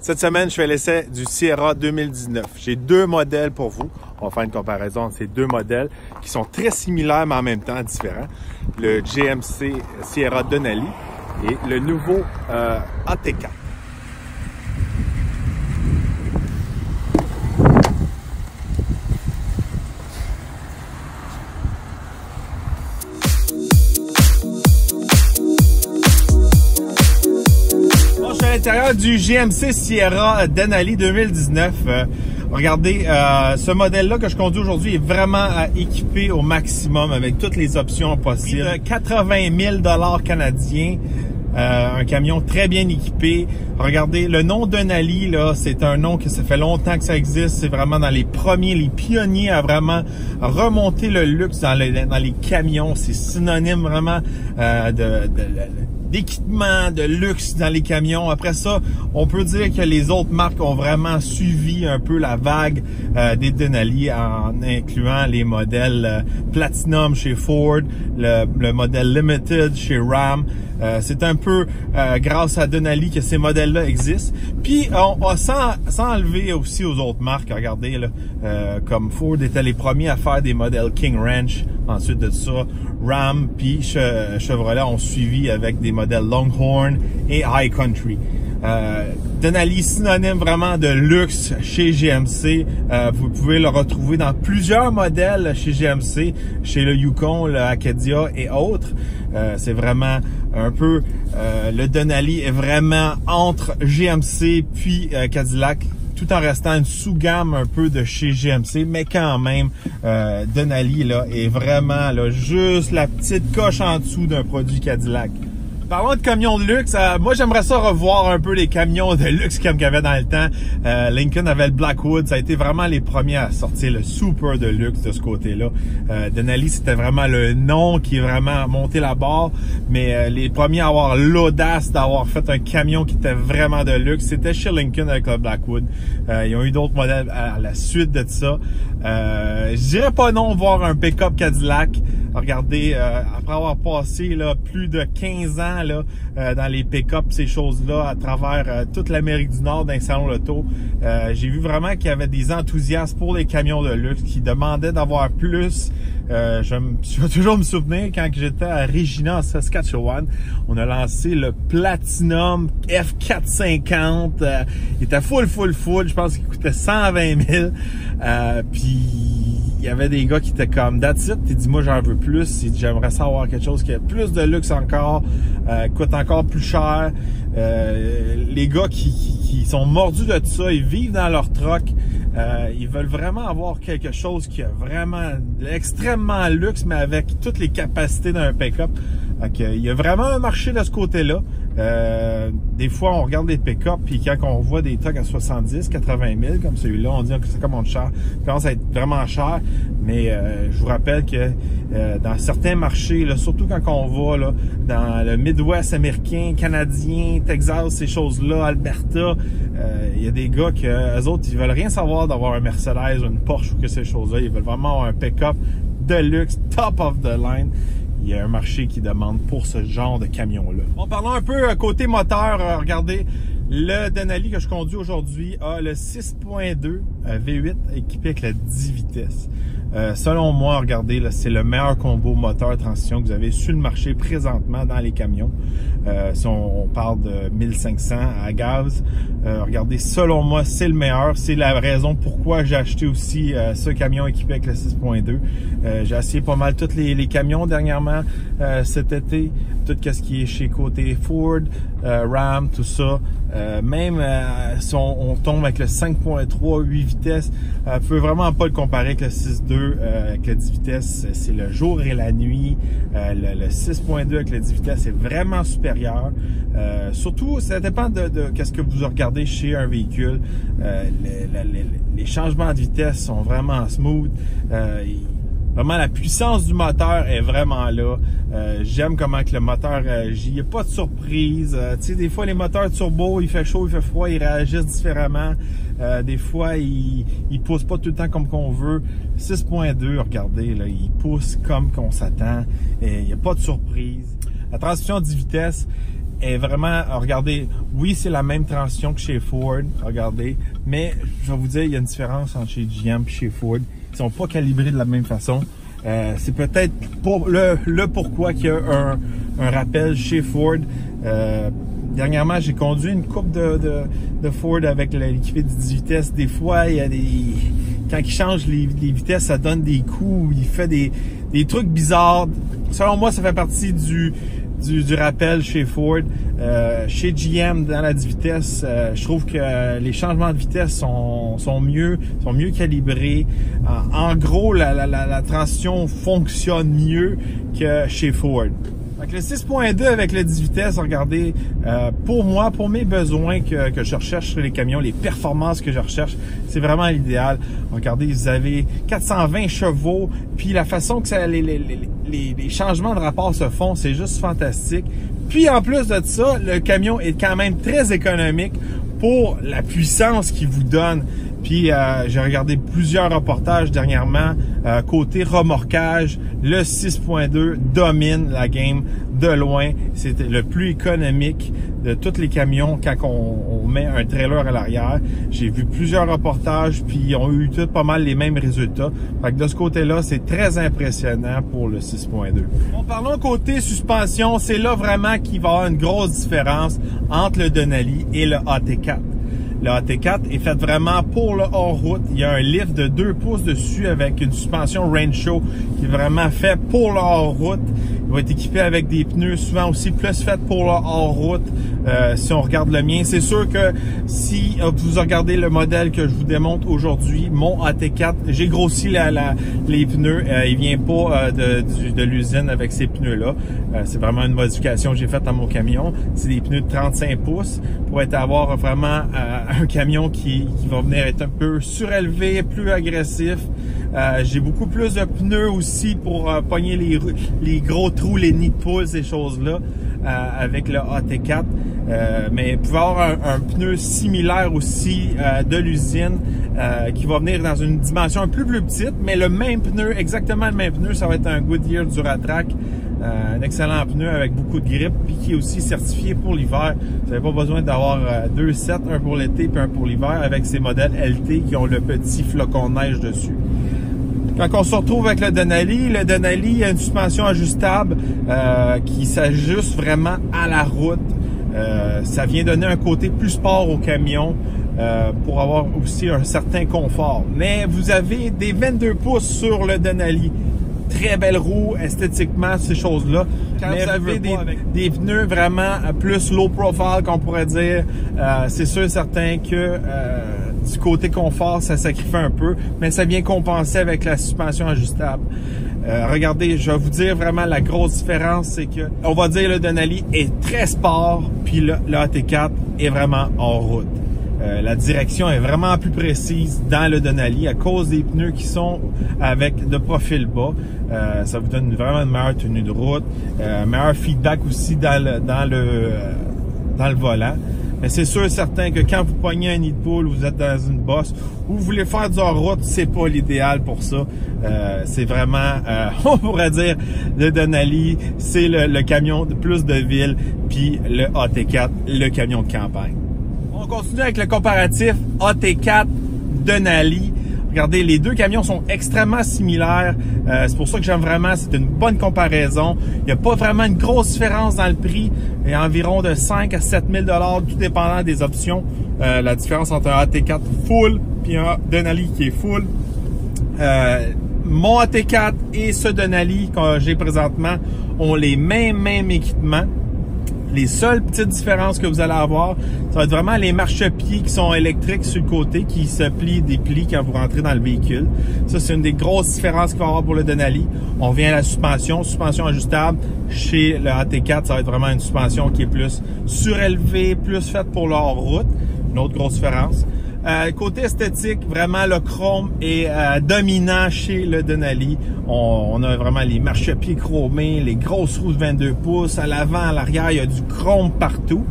Cette semaine, je fais l'essai du Sierra 2019. J'ai deux modèles pour vous. On va faire une comparaison entre ces deux modèles qui sont très similaires mais en même temps différents. Le GMC Sierra Denali et le nouveau AT4. À l'intérieur du GMC Sierra Denali 2019. Regardez, ce modèle-là que je conduis aujourd'hui est vraiment équipé au maximum avec toutes les options possibles. 80 000 $ canadiens. Un camion très bien équipé. Regardez, le nom Denali, là, c'est un nom que ça fait longtemps que ça existe. C'est vraiment dans les premiers, les pionniers à vraiment remonter le luxe dans les camions. C'est synonyme vraiment d'équipement, de luxe dans les camions. Après ça, on peut dire que les autres marques ont vraiment suivi un peu la vague des Denali en incluant les modèles Platinum chez Ford, le modèle Limited chez Ram. C'est un peu grâce à Denali que ces modèles-là existent. Puis, sans enlever aussi aux autres marques, regardez, là, comme Ford était les premiers à faire des modèles King Ranch. Ensuite de ça, Ram puis Chevrolet ont suivi avec des modèles Longhorn et High Country. Denali, synonyme vraiment de luxe chez GMC. Vous pouvez le retrouver dans plusieurs modèles chez GMC, chez le Yukon, le Acadia et autres. C'est vraiment un peu, le Denali est vraiment entre GMC puis Cadillac, tout en restant une sous-gamme un peu de chez GMC, mais quand même, Denali là, est vraiment là, juste la petite coche en dessous d'un produit Cadillac. Parlons de camions de luxe, moi j'aimerais ça revoir un peu les camions de luxe comme qu'il y avait dans le temps. Lincoln avait le Blackwood, ça a été vraiment les premiers à sortir le super de luxe de ce côté-là. Denali, c'était vraiment le nom qui est vraiment monté la barre, mais les premiers à avoir l'audace d'avoir fait un camion qui était vraiment de luxe, c'était chez Lincoln avec le Blackwood. Ils ont eu d'autres modèles à la suite de ça. Je dirais pas non voir un pick-up Cadillac. Regardez, après avoir passé là, plus de 15 ans là, dans les pick-up, ces choses-là, à travers toute l'Amérique du Nord dans les salons auto, j'ai vu vraiment qu'il y avait des enthousiastes pour les camions de luxe qui demandaient d'avoir plus. Je vais toujours me souvenir quand j'étais à Regina, en Saskatchewan, on a lancé le Platinum F450. Il était full. Je pense qu'il coûtait 120 000. Puis il y avait des gars qui étaient comme that's it. Il dit moi j'en veux plus. J'aimerais savoir quelque chose qui a plus de luxe encore, coûte encore plus cher. Les gars qui sont mordus de tout ça, ils vivent dans leur truck. Ils veulent vraiment avoir quelque chose qui a vraiment extrêmement luxe, mais avec toutes les capacités d'un pick-up. Il y a vraiment un marché de ce côté-là. Des fois, on regarde les pick-up, puis quand on voit des trucks à 70, 80 000 comme celui-là, on dit que ça commence à être vraiment cher. Mais je vous rappelle que dans certains marchés, là, surtout quand on va là, dans le Midwest américain, canadien, Texas, ces choses-là, Alberta, il y a des gars que eux autres, ils veulent rien savoir d'avoir un Mercedes ou une Porsche ou que ces choses-là. Ils veulent vraiment avoir un pick-up de luxe, top of the line. Il y a un marché qui demande pour ce genre de camion-là. Bon, parlons un peu côté moteur. Regardez, le Denali que je conduis aujourd'hui a le 6.2 V8 équipé avec la 10 vitesses. Selon moi, regardez, c'est le meilleur combo moteur-transmission que vous avez sur le marché présentement dans les camions. Si on parle de 1500 à gaz, regardez, selon moi, c'est le meilleur. C'est la raison pourquoi j'ai acheté aussi ce camion équipé avec le 6.2. J'ai essayé pas mal tous les camions dernièrement cet été. Tout ce qui est chez côté Ford, Ram, tout ça. Même si on tombe avec le 5.3 8 vitesses, on peut vraiment pas le comparer avec le 6.2 avec le 10 vitesses. C'est le jour et la nuit. Le 6.2 avec le 10 vitesses est vraiment supérieur. Surtout, ça dépend de qu'est-ce que vous regardez chez un véhicule. Les changements de vitesse sont vraiment smooth. Vraiment, la puissance du moteur est vraiment là. J'aime comment que le moteur réagit. Il n'y a pas de surprise. Tu sais, des fois, les moteurs turbo, il fait chaud, il fait froid, ils réagissent différemment. Des fois, ils poussent pas tout le temps comme qu'on veut. 6.2, regardez, là, il pousse comme qu'on s'attend. Il n'y a pas de surprise. La transmission 10 vitesses est vraiment, regardez, oui, c'est la même transmission que chez Ford, regardez, mais je vais vous dire, il y a une différence entre chez GM et chez Ford. Ils sont pas calibrés de la même façon. C'est peut-être pour le pourquoi qu'il y a un rappel chez Ford. Dernièrement, j'ai conduit une coupe de Ford avec l'équipé de 10 vitesses. Des fois, il y a quand il change les vitesses, ça donne des coups, il fait des trucs bizarres. Selon moi, ça fait partie du rappel chez Ford. Chez GM, dans la 10 vitesses, je trouve que les changements de vitesse sont mieux calibrés. En gros, la transition fonctionne mieux que chez Ford. Donc le 6.2 avec le 10 vitesses, regardez, pour moi, pour mes besoins que je recherche sur les camions, les performances que je recherche, c'est vraiment l'idéal. Regardez, vous avez 420 chevaux, puis la façon que les changements de rapport se font, c'est juste fantastique. Puis en plus de ça, le camion est quand même très économique pour la puissance qu'il vous donne. Puis j'ai regardé plusieurs reportages dernièrement. Côté remorquage, le 6.2 domine la game de loin. C'est le plus économique de tous les camions quand on met un trailer à l'arrière. J'ai vu plusieurs reportages, puis ils ont eu tout pas mal les mêmes résultats. Fait que de ce côté-là, c'est très impressionnant pour le 6.2. Bon, parlons côté suspension. C'est là vraiment qu'il va y avoir une grosse différence entre le Denali et le AT4. Le AT4 est fait vraiment pour le hors-route. Il y a un lift de 2 pouces dessus avec une suspension Range Show qui est vraiment fait pour le hors-route. Il va être équipé avec des pneus souvent aussi plus faits pour le hors-route. Si on regarde le mien, c'est sûr que si vous regardez le modèle que je vous démontre aujourd'hui, mon AT4, j'ai grossi les pneus. Il vient pas de l'usine avec ces pneus-là. C'est vraiment une modification que j'ai faite à mon camion. C'est des pneus de 35 pouces pour avoir vraiment un camion qui va venir être un peu surélevé, plus agressif. J'ai beaucoup plus de pneus aussi pour pogner les gros trous, les nids de poules, ces choses-là, avec le AT4. Mais vous pouvez avoir un pneu similaire aussi de l'usine qui va venir dans une dimension un peu plus petite, mais le même pneu, exactement le même pneu, ça va être un Goodyear Duratrac. Un excellent pneu avec beaucoup de grippe, puis qui est aussi certifié pour l'hiver. Vous n'avez pas besoin d'avoir 2 sets, un pour l'été puis un pour l'hiver, avec ces modèles LT qui ont le petit flocon de neige dessus. Quand on se retrouve avec le Denali a une suspension ajustable qui s'ajuste vraiment à la route. Ça vient donner un côté plus sport au camion pour avoir aussi un certain confort. Mais vous avez des 22 pouces sur le Denali. Très belle roue, esthétiquement, ces choses-là. Quand vous avez des pneus vraiment plus low profile, qu'on pourrait dire, c'est sûr et certain que du côté confort, ça sacrifie un peu, mais ça vient compenser avec la suspension ajustable. Regardez, je vais vous dire vraiment la grosse différence, c'est que, on va dire le Denali est très sport, puis le AT4 est vraiment hors route. La direction est vraiment plus précise dans le Denali à cause des pneus qui sont avec de profil bas. Ça vous donne vraiment une meilleure tenue de route, meilleur feedback aussi dans le volant. Mais c'est sûr et certain que quand vous pognez un nid de poule, vous êtes dans une bosse ou vous voulez faire du hors-route, c'est pas l'idéal pour ça. C'est vraiment, on pourrait dire, le Denali, c'est le camion de plus de ville, puis le AT4, le camion de campagne. On continue avec le comparatif AT4 Denali. Regardez, les deux camions sont extrêmement similaires. C'est pour ça que j'aime vraiment. C'est une bonne comparaison. Il n'y a pas vraiment une grosse différence dans le prix. Il y a environ de 5 à 7 000 $, tout dépendant des options. La différence entre un AT4 full et un Denali qui est full. Mon AT4 et ce Denali que j'ai présentement ont les mêmes équipements. Les seules petites différences que vous allez avoir, ça va être vraiment les marchepieds qui sont électriques sur le côté, qui se plient, déplient quand vous rentrez dans le véhicule. Ça, c'est une des grosses différences qu'il va y avoir pour le Denali. On vient à la suspension ajustable. Chez le AT4, ça va être vraiment une suspension qui est plus surélevée, plus faite pour la route. Une autre grosse différence. Côté esthétique, vraiment le chrome est dominant chez le Denali. On a vraiment les marchepieds chromés, les grosses roues de 22 pouces. À l'avant, à l'arrière, il y a du chrome partout.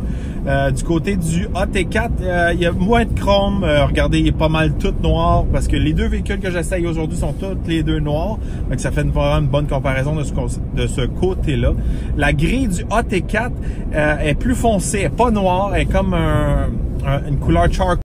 Du côté du AT4, il y a moins de chrome. Regardez, il est pas mal tout noir parce que les deux véhicules que j'essaye aujourd'hui sont tous les deux noirs. Donc ça fait vraiment une bonne comparaison de ce côté-là. La grille du AT4 est plus foncée, elle est pas noire, elle est comme une couleur charcoal.